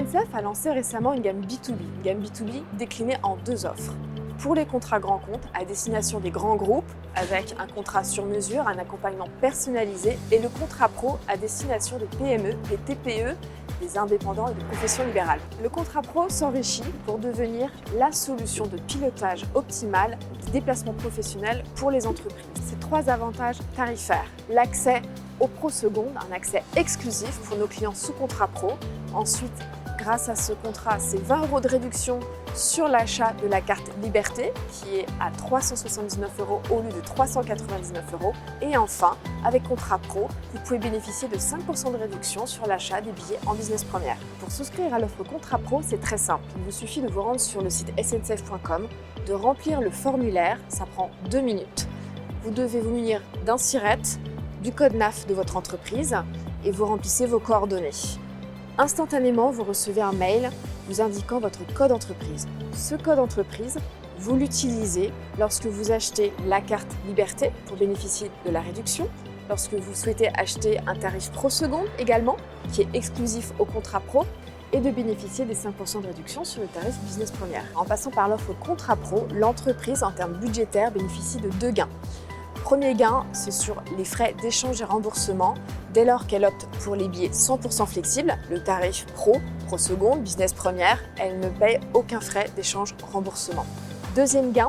SNCF a lancé récemment une gamme B2B, déclinée en deux offres. Pour les contrats grands comptes, à destination des grands groupes, avec un contrat sur mesure, un accompagnement personnalisé, et le contrat pro à destination des PME, des TPE, des indépendants et des professions libérales. Le contrat pro s'enrichit pour devenir la solution de pilotage optimal des déplacements professionnels pour les entreprises. Ces trois avantages tarifaires: l'accès au Pro Seconde, un accès exclusif pour nos clients sous contrat pro. Ensuite, grâce à ce contrat, c'est 20 € de réduction sur l'achat de la carte Liberté, qui est à 379 € au lieu de 399 €. Et enfin, avec contrat pro, vous pouvez bénéficier de 5% de réduction sur l'achat des billets en business première. Pour souscrire à l'offre contrat pro, c'est très simple. Il vous suffit de vous rendre sur le site sncf.com, de remplir le formulaire, ça prend 2 minutes. Vous devez vous munir d'un SIRET, du code NAF de votre entreprise et vous remplissez vos coordonnées. Instantanément, vous recevez un mail vous indiquant votre code entreprise. Ce code entreprise, vous l'utilisez lorsque vous achetez la carte Liberté pour bénéficier de la réduction, lorsque vous souhaitez acheter un tarif Pro Seconde également, qui est exclusif au contrat pro, et de bénéficier des 5% de réduction sur le tarif Business Première. En passant par l'offre Contrat Pro, l'entreprise, en termes budgétaires, bénéficie de 2 gains. Premier gain, c'est sur les frais d'échange et remboursement. Dès lors qu'elle opte pour les billets 100% flexibles, le tarif Pro Seconde, Business Première, elle ne paye aucun frais d'échange-remboursement. Deuxième gain,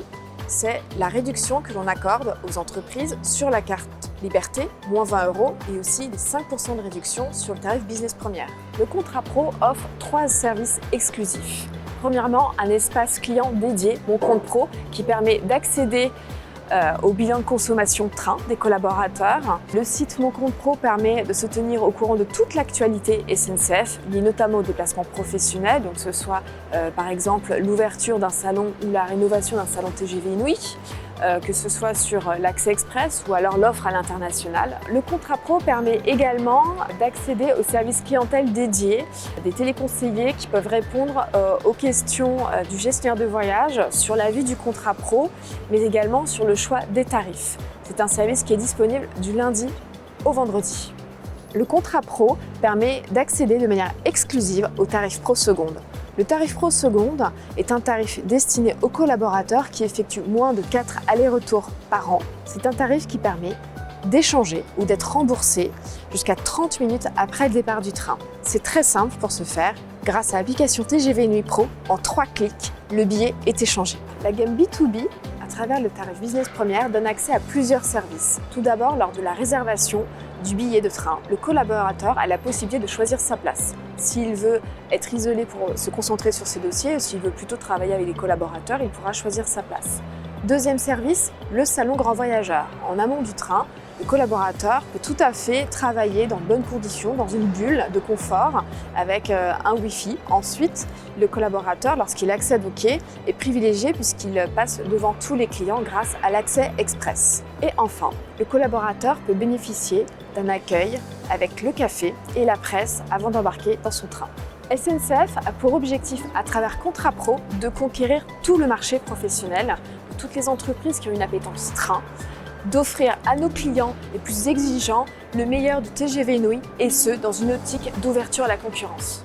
c'est la réduction que l'on accorde aux entreprises sur la carte Liberté, moins 20 € et aussi les 5% de réduction sur le tarif Business Première. Le contrat Pro offre 3 services exclusifs. Premièrement, un espace client dédié, Mon Compte Pro, qui permet d'accéder au bilan de consommation de train des collaborateurs. Le site Mon Compte Pro permet de se tenir au courant de toute l'actualité SNCF, liée notamment au déplacement professionnel, donc que ce soit par exemple l'ouverture d'un salon ou la rénovation d'un salon TGV Inouï, que ce soit sur l'accès express ou alors l'offre à l'international. Le contrat pro permet également d'accéder aux services clientèle dédiés, des téléconseillers qui peuvent répondre aux questions du gestionnaire de voyage sur la vie du contrat pro, mais également sur le choix des tarifs. C'est un service qui est disponible du lundi au vendredi. Le contrat pro permet d'accéder de manière exclusive au tarif Pro Seconde. Le tarif Pro Seconde est un tarif destiné aux collaborateurs qui effectuent moins de 4 allers-retours par an. C'est un tarif qui permet d'échanger ou d'être remboursé jusqu'à 30 minutes après le départ du train. C'est très simple pour ce faire. Grâce à l'application TGV Nuit Pro, en 3 clics, le billet est échangé. La gamme B2B, à travers le tarif Business Première, donne accès à plusieurs services. Tout d'abord, lors de la réservation du billet de train, le collaborateur a la possibilité de choisir sa place. S'il veut être isolé pour se concentrer sur ses dossiers, ou s'il veut plutôt travailler avec des collaborateurs, il pourra choisir sa place. Deuxième service, le salon grand voyageur. En amont du train, le collaborateur peut tout à fait travailler dans de bonnes conditions, dans une bulle de confort avec un Wi-Fi. Ensuite, le collaborateur, lorsqu'il accède au quai, est privilégié puisqu'il passe devant tous les clients grâce à l'accès express. Et enfin, le collaborateur peut bénéficier d'un accueil avec le café et la presse avant d'embarquer dans son train. SNCF a pour objectif, à travers Contrat Pro, de conquérir tout le marché professionnel, toutes les entreprises qui ont une appétence train, d'offrir à nos clients les plus exigeants le meilleur du TGV Inouï, et ce, dans une optique d'ouverture à la concurrence.